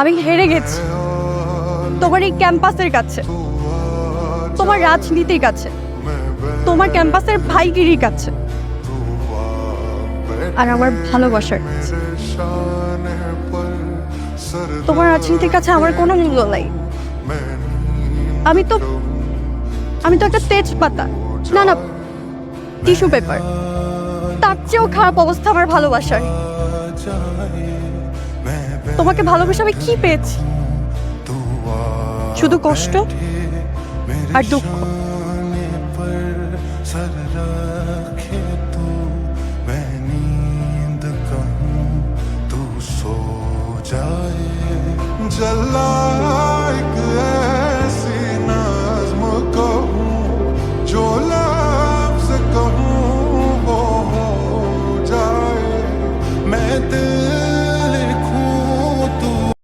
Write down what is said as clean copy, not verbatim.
আমি হেরে গেছি তোমার এই ক্যাম্পাসের কাছে, তোমার রাজনীতির কাছে, তোমার ক্যাম্পাসের ভাইগিরির কাছে, আর আমার ভালোবাসার কাছে। তোমার রাজনীতির কাছে আমার কোনো মূল্য নাই। আমি তো একটা তেজপাতা, না না টিস্যু পেপার। তার চেয়েও খারাপ অবস্থা আমার ভালোবাসার। তোমাকে ভালোবেসে আমি কি পেয়েছি? শুধু কষ্ট আর দুঃখ। जला